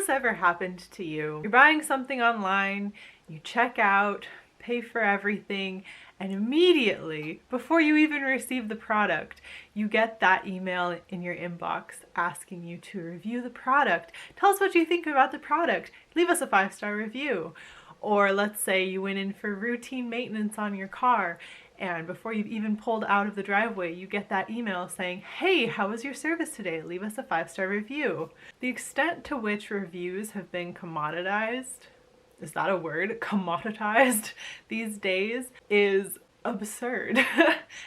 this ever happened to you? You're buying something online, you check out, pay for everything, and immediately, before you even receive the product, you get that email in your inbox asking you to review the product. Tell us what you think about the product. Leave us a 5-star review. Or let's say you went in for routine maintenance on your car, and before you've even pulled out of the driveway, you get that email saying, hey, how was your service today? Leave us a 5-star review. The extent to which reviews have been commoditized, is that a word? Commoditized these days is absurd.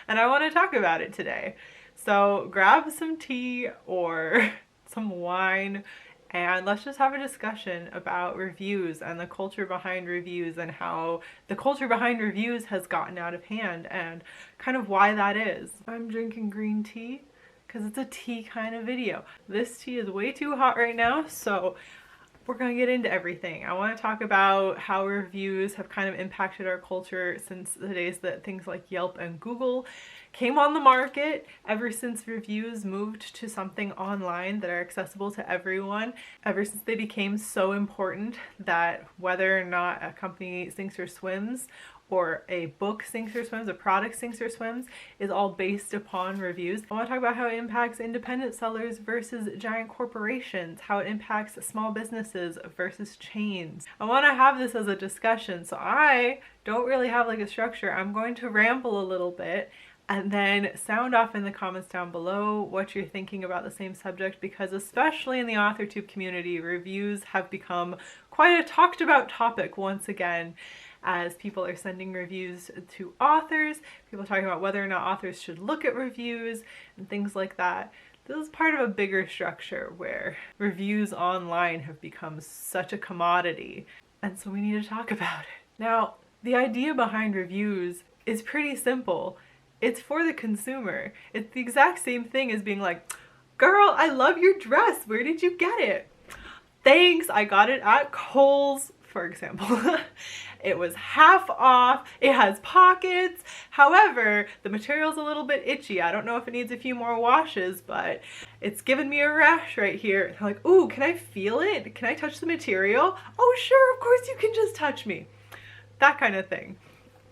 And I want to talk about it today. So grab some tea or some wine and let's just have a discussion about reviews and the culture behind reviews and how the culture behind reviews has gotten out of hand and kind of why that is. I'm drinking green tea because it's a tea kind of video. This tea is way too hot right now, so we're going to get into everything. I want to talk about how reviews have kind of impacted our culture since the days that things like Yelp and Google came on the market, ever since reviews moved to something online that are accessible to everyone, ever since they became so important that whether or not a company sinks or swims, or a book sinks or swims, a product sinks or swims, is all based upon reviews. I want to talk about how it impacts independent sellers versus giant corporations, how it impacts small businesses versus chains. I want to have this as a discussion, so I don't really have like a structure. I'm going to ramble a little bit and then sound off in the comments down below what you're thinking about the same subject, because especially in the AuthorTube community, reviews have become quite a talked about topic once again, as people are sending reviews to authors, people talking about whether or not authors should look at reviews and things like that. This is part of a bigger structure where reviews online have become such a commodity, and so we need to talk about it. Now, the idea behind reviews is pretty simple. It's for the consumer. It's the exact same thing as being like, girl, I love your dress. Where did you get it? Thanks, I got it at Kohl's, for example. It was half off, it has pockets, however, the material's a little bit itchy. I don't know if it needs a few more washes, but it's giving me a rash right here. And I'm like, ooh, can I feel it? Can I touch the material? Oh sure, of course you can just touch me. That kind of thing.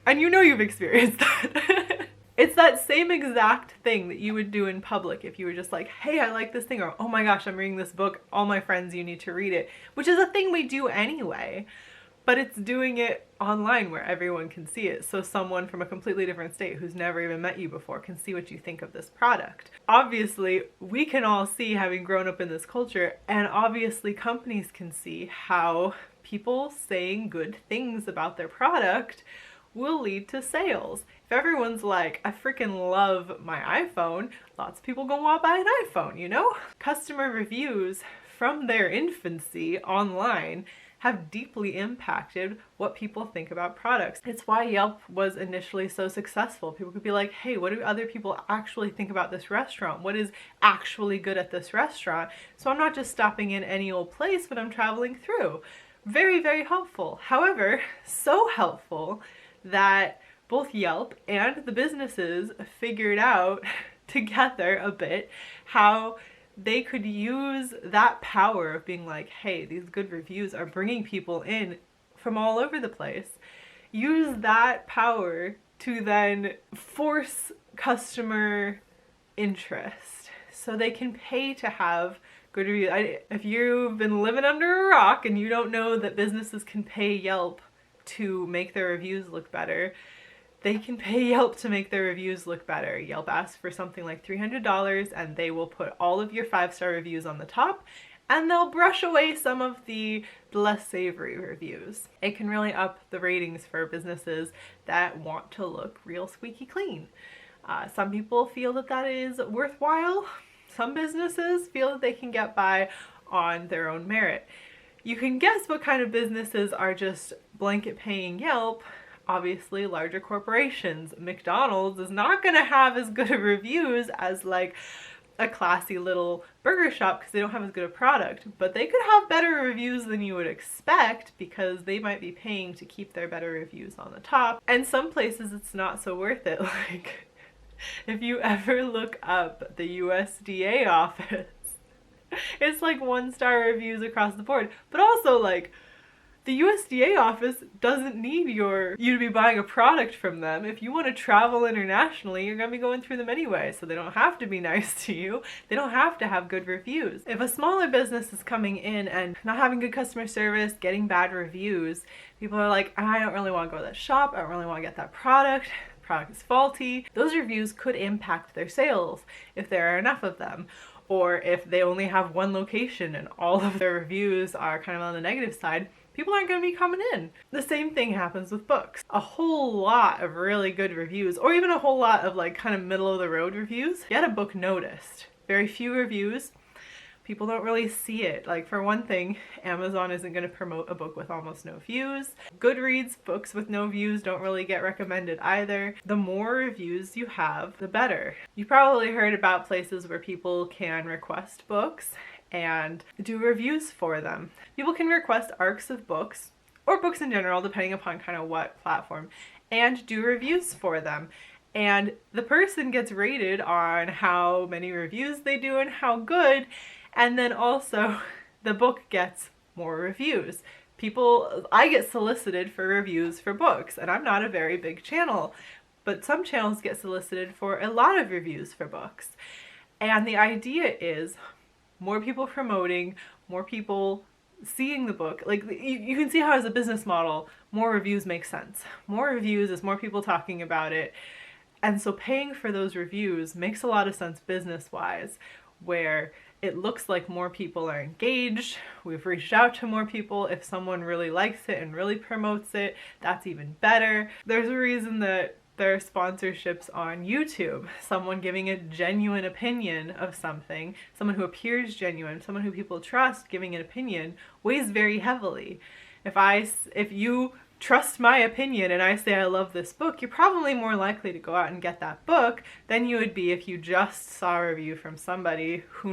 And you know you've experienced that. It's that same exact thing that you would do in public if you were just like, hey, I like this thing, or oh my gosh, I'm reading this book, all my friends, you need to read it, which is a thing we do anyway, but it's doing it online where everyone can see it, so someone from a completely different state who's never even met you before can see what you think of this product. Obviously, we can all see, having grown up in this culture, and obviously companies can see how people saying good things about their product will lead to sales. If everyone's like, I freaking love my iPhone, lots of people gonna want to buy an iPhone, you know? Customer reviews from their infancy online have deeply impacted what people think about products. It's why Yelp was initially so successful. People could be like, hey, what do other people actually think about this restaurant? What is actually good at this restaurant? So I'm not just stopping in any old place when I'm traveling through. Very, very helpful. However, so helpful that both Yelp and the businesses figured out together a bit how they could use that power of being like, hey, these good reviews are bringing people in from all over the place. Use that power to then force customer interest so they can pay to have good reviews. If you've been living under a rock and you don't know that businesses can pay Yelp to make their reviews look better, they can pay Yelp to make their reviews look better. Yelp asks for something like $300 and they will put all of your 5-star reviews on the top, and they'll brush away some of the less savory reviews. It can really up the ratings for businesses that want to look real squeaky clean. Some people feel that that is worthwhile. Some businesses feel that they can get by on their own merit. You can guess what kind of businesses are just blanket paying Yelp. Obviously, larger corporations. McDonald's is not going to have as good of reviews as like a classy little burger shop because they don't have as good a product, but they could have better reviews than you would expect because they might be paying to keep their better reviews on the top. And some places it's not so worth it. Like if you ever look up the USDA office, It's like 1-star reviews across the board. But also, like, the USDA office doesn't need you to be buying a product from them. If you want to travel internationally, you're going to be going through them anyway, so they don't have to be nice to you. They don't have to have good reviews. If a smaller business is coming in and not having good customer service, getting bad reviews, people are like, I don't really want to go to that shop, I don't really want to get that product. The product is faulty. Those reviews could impact their sales if there are enough of them. Or if they only have one location and all of their reviews are kind of on the negative side, people aren't going to be coming in. The same thing happens with books. A whole lot of really good reviews, or even a whole lot of like kind of middle of the road reviews, get a book noticed. Very few reviews. People don't really see it. Like, for one thing, Amazon isn't going to promote a book with almost no views. Goodreads, books with no views don't really get recommended either. The more reviews you have, the better. You probably heard about places where people can request books and do reviews for them. People can request arcs of books, or books in general, depending upon kind of what platform, and do reviews for them. And the person gets rated on how many reviews they do and how good. And then also the book gets more reviews. I get solicited for reviews for books, and I'm not a very big channel, but some channels get solicited for a lot of reviews for books. And the idea is more people promoting, more people seeing the book. Like, you can see how as a business model, more reviews make sense. More reviews is more people talking about it. And so paying for those reviews makes a lot of sense business-wise, where it looks like more people are engaged. We've reached out to more people. If someone really likes it and really promotes it, that's even better. There's a reason that there are sponsorships on YouTube. Someone giving a genuine opinion of something, someone who appears genuine, someone who people trust giving an opinion, weighs very heavily. If you trust my opinion and I say I love this book, you're probably more likely to go out and get that book than you would be if you just saw a review from somebody who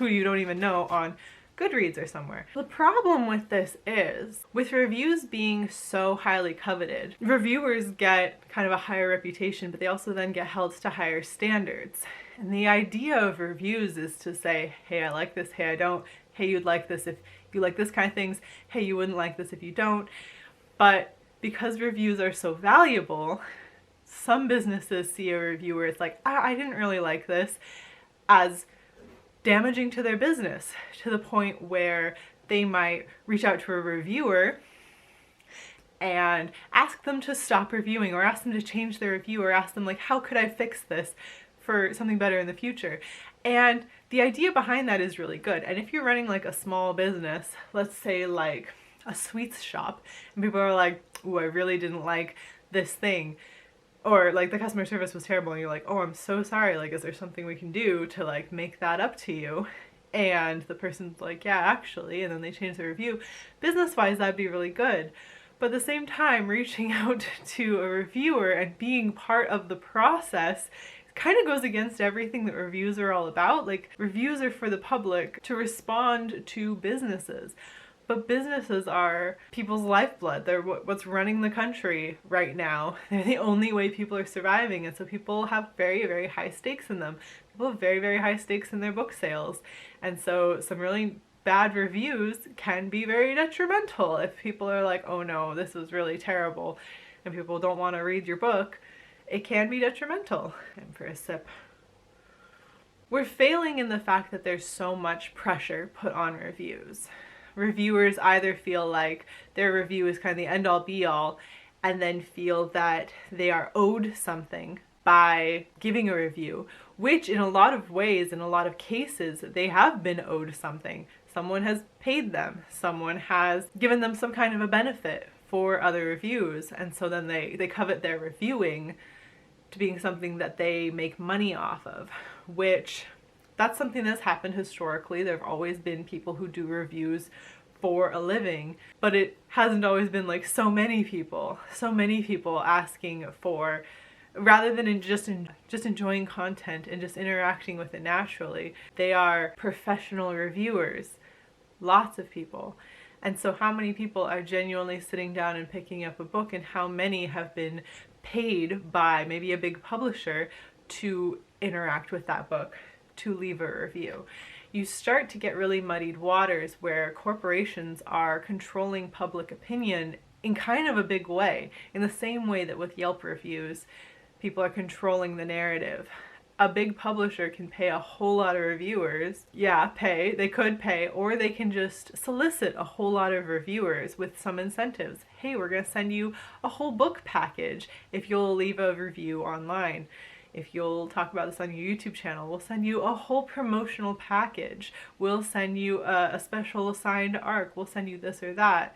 you don't even know on Goodreads or somewhere. The problem with this is, with reviews being so highly coveted, reviewers get kind of a higher reputation, but they also then get held to higher standards. And the idea of reviews is to say, hey, I like this, hey, I don't, hey, you'd like this if you like this kind of things, hey, you wouldn't like this if you don't. But because reviews are so valuable, some businesses see a review where it's like, I didn't really like this, as damaging to their business, to the point where they might reach out to a reviewer and ask them to stop reviewing, or ask them to change their review, or ask them, like, how could I fix this for something better in the future? And the idea behind that is really good. And if you're running like a small business, let's say like a sweets shop, and people are like, ooh, I really didn't like this thing, or like the customer service was terrible, and you're like, oh, I'm so sorry, like, is there something we can do to like make that up to you? And the person's like, yeah, actually, and then they change the review. Business-wise, that'd be really good. But at the same time, reaching out to a reviewer and being part of the process kind of goes against everything that reviews are all about. Like, reviews are for the public to respond to businesses. But businesses are people's lifeblood. They're what's running the country right now. They're the only way people are surviving. And so people have very, very high stakes in them. People have very, very high stakes in their book sales. And so some really bad reviews can be very detrimental. If people are like, oh no, this is really terrible, and people don't want to read your book, it can be detrimental. And for a sip. We're failing in the fact that there's so much pressure put on reviews. Reviewers either feel like their review is kind of the end-all be-all, and then feel that they are owed something by giving a review, which in a lot of ways, in a lot of cases, they have been owed something. Someone has paid them. Someone has given them some kind of a benefit for other reviews, and so then they covet their reviewing to being something that they make money off of, which that's something that's happened historically. There have always been people who do reviews for a living, but it hasn't always been like so many people asking for, rather than just enjoying content and just interacting with it naturally, they are professional reviewers, lots of people. And so how many people are genuinely sitting down and picking up a book, and how many have been paid by maybe a big publisher to interact with that book, to leave a review? you start to get really muddied waters where corporations are controlling public opinion in kind of a big way, in the same way that with Yelp reviews, people are controlling the narrative. A big publisher can pay a whole lot of reviewers. Yeah, they could pay, or they can just solicit a whole lot of reviewers with some incentives. Hey, we're gonna send you a whole book package if you'll leave a review online. If you'll talk about this on your YouTube channel, we'll send you a whole promotional package. We'll send you a special assigned arc. We'll send you this or that.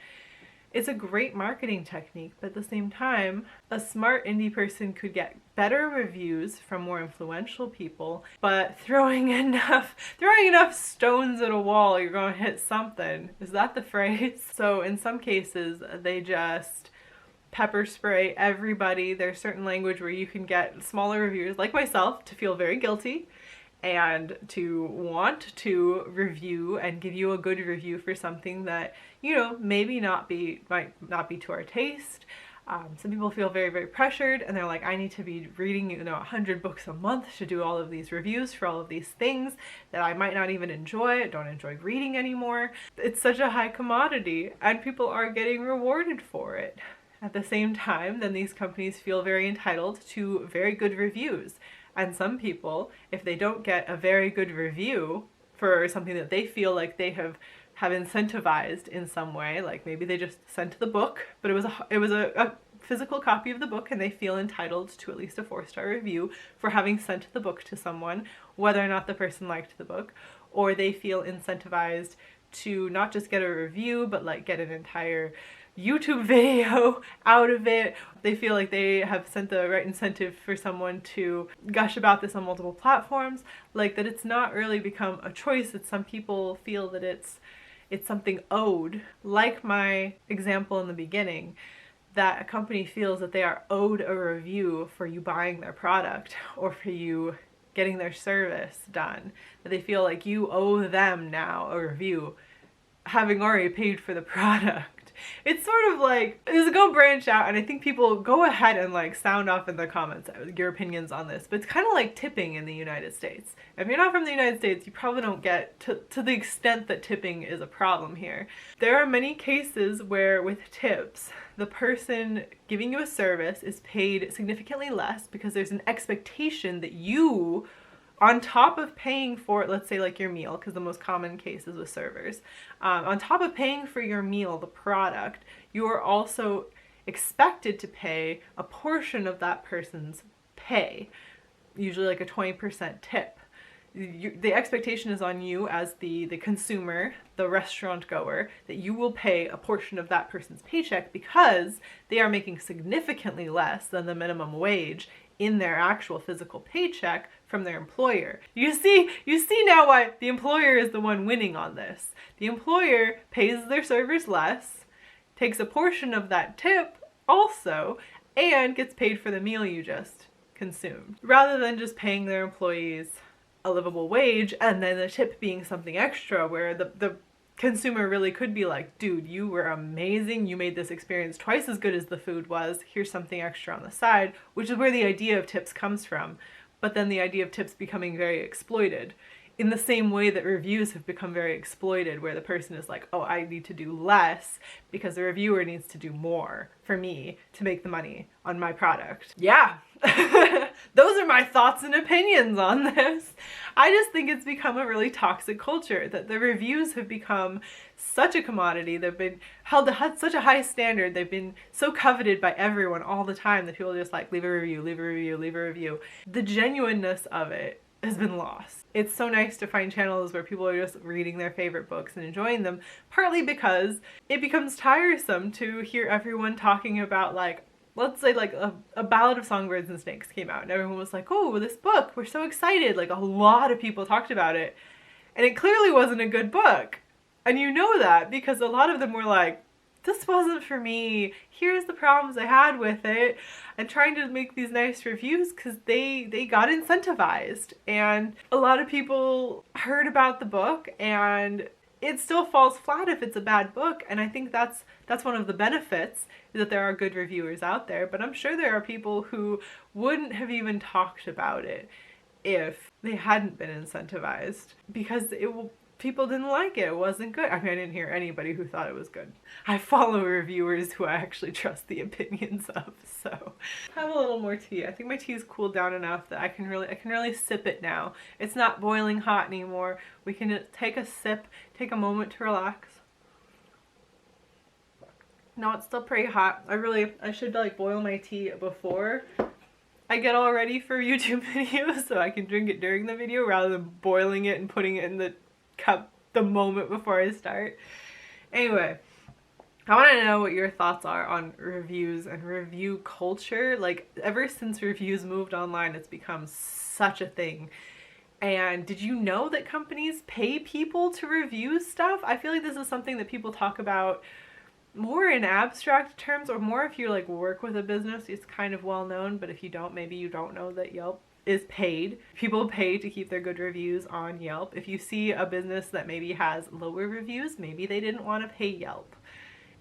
It's a great marketing technique, but at the same time, a smart indie person could get better reviews from more influential people, but throwing enough stones at a wall, you're gonna hit something. Is that the phrase? So in some cases, they just pepper spray everybody. There's certain language where you can get smaller reviewers, like myself, to feel very guilty and to want to review and give you a good review for something that, you know, maybe might not be to our taste. Some people feel very, very pressured, and they're like, I need to be reading, you know, 100 books a month to do all of these reviews for all of these things that I might not even enjoy, don't enjoy reading anymore. It's such a high commodity, and people are getting rewarded for it. At the same time, then these companies feel very entitled to very good reviews. And some people, if they don't get a very good review for something that they feel like they have incentivized in some way, like maybe they just sent the book, but it was a physical copy of the book, and they feel entitled to at least a 4-star review for having sent the book to someone, whether or not the person liked the book, or they feel incentivized to not just get a review, but like get an entire YouTube video out of it. They feel like they have sent the right incentive for someone to gush about this on multiple platforms, like that it's not really become a choice, that some people feel that it's something owed. Like my example in the beginning, that a company feels that they are owed a review for you buying their product or for you getting their service done, that they feel like you owe them now a review having already paid for the product. It's sort of like, it's gonna branch out, and I think people go ahead and like sound off in the comments your opinions on this, but it's kind of like tipping in the United States. If you're not from the United States, you probably don't get to the extent that tipping is a problem here. There are many cases where with tips, the person giving you a service is paid significantly less because there's an expectation that you, on top of paying for, let's say like your meal, because the most common case is with servers, on top of paying for your meal, the product, you are also expected to pay a portion of that person's pay, usually like a 20% tip. The expectation is on you as the consumer, the restaurant goer, that you will pay a portion of that person's paycheck because they are making significantly less than the minimum wage in their actual physical paycheck from their employer. You see now why the employer is the one winning on this. The employer pays their servers less, takes a portion of that tip also, and gets paid for the meal you just consumed, rather than just paying their employees a livable wage and then the tip being something extra where the consumer really could be like, dude, you were amazing, you made this experience twice as good as the food was, here's something extra on the side, which is where the idea of tips comes from. But then the idea of tips becoming very exploited in the same way that reviews have become very exploited, where the person is like, oh, I need to do less because the reviewer needs to do more for me to make the money on my product. Yeah, those are my thoughts and opinions on this. I just think it's become a really toxic culture, that the reviews have become such a commodity. They've been held to such a high standard. They've been so coveted by everyone all the time that people are just like, leave a review, leave a review, leave a review. The genuineness of it has been lost. It's so nice to find channels where people are just reading their favorite books and enjoying them, partly because it becomes tiresome to hear everyone talking about, like, let's say like a Ballad of Songbirds and Snakes came out and everyone was like, oh, this book, we're so excited. Like a lot of people talked about it, and it clearly wasn't a good book. And you know that because a lot of them were like, this wasn't for me, here's the problems I had with it, and trying to make these nice reviews because they got incentivized. And a lot of people heard about the book and it still falls flat if it's a bad book. And I think that's one of the benefits, is that there are good reviewers out there, but I'm sure there are people who wouldn't have even talked about it if they hadn't been incentivized, because people didn't like it. It wasn't good. I mean, I didn't hear anybody who thought it was good. I follow reviewers who I actually trust the opinions of, so. Have a little more tea. I think my tea's cooled down enough that I can really sip it now. It's not boiling hot anymore. We can take a sip, take a moment to relax. No, it's still pretty hot. I should like boil my tea before I get all ready for YouTube videos so I can drink it during the video rather than boiling it and putting it in the cup the moment before I start. Anyway, I want to know what your thoughts are on reviews and review culture. Like, ever since reviews moved online, it's become such a thing. And did you know that companies pay people to review stuff? I feel like this is something that people talk about more in abstract terms, or more if you like work with a business, it's kind of well known, but if you don't, maybe you don't know that Yelp is paid. People pay to keep their good reviews on Yelp. If you see a business that maybe has lower reviews, maybe they didn't want to pay Yelp.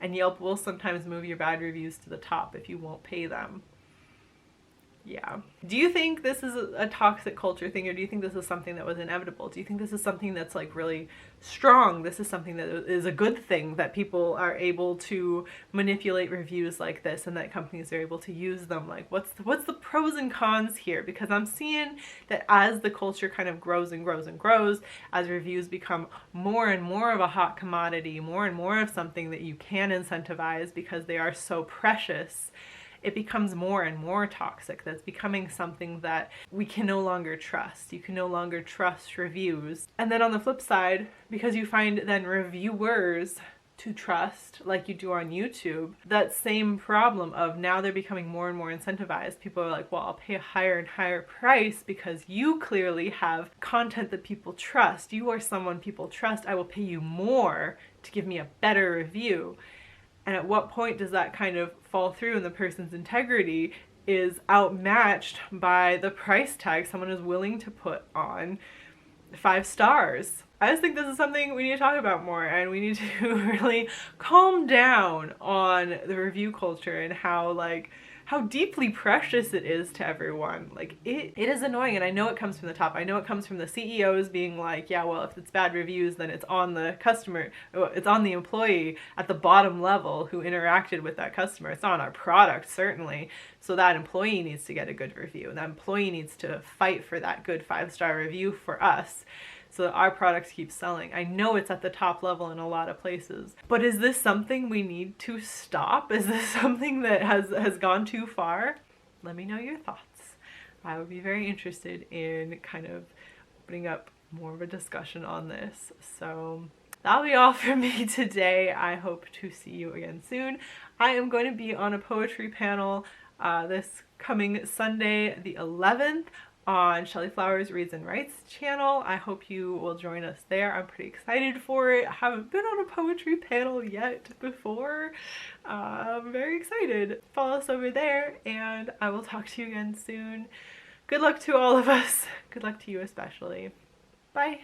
And Yelp will sometimes move your bad reviews to the top if you won't pay them. Yeah. Do you think this is a toxic culture thing, or do you think this is something that was inevitable? Do you think this is something that's like really strong? This is something that is a good thing, that people are able to manipulate reviews like this and that companies are able to use them? Like, what's the pros and cons here? Because I'm seeing that as the culture kind of grows and grows and grows, as reviews become more and more of a hot commodity, more and more of something that you can incentivize because they are so precious, it becomes more and more toxic. That's becoming something that we can no longer trust. You can no longer trust reviews. And then on the flip side, because you find then reviewers to trust, like you do on YouTube, that same problem of now they're becoming more and more incentivized. People are like, well, I'll pay a higher and higher price because you clearly have content that people trust. You are someone people trust. I will pay you more to give me a better review. And at what point does that kind of fall through and the person's integrity is outmatched by the price tag someone is willing to put on 5 stars? I just think this is something we need to talk about more, and we need to really calm down on the review culture and how deeply precious it is to everyone. Like, it is annoying, and I know it comes from the top. I know it comes from the CEOs being like, yeah, well, if it's bad reviews, then it's on the customer, it's on the employee at the bottom level who interacted with that customer. It's not on our product, certainly. So that employee needs to get a good review, and that employee needs to fight for that good 5-star review for us, so that our products keep selling. I know it's at the top level in a lot of places, but is this something we need to stop? Is this something that has gone too far? Let me know your thoughts. I would be very interested in kind of opening up more of a discussion on this. So that'll be all for me today. I hope to see you again soon. I am going to be on a poetry panel this coming Sunday, the 11th, on Shelley Flowers Reads and Writes channel. I hope you will join us there. I'm pretty excited for it. I haven't been on a poetry panel yet before. I'm very excited. Follow us over there, and I will talk to you again soon. Good luck to all of us. Good luck to you especially. Bye.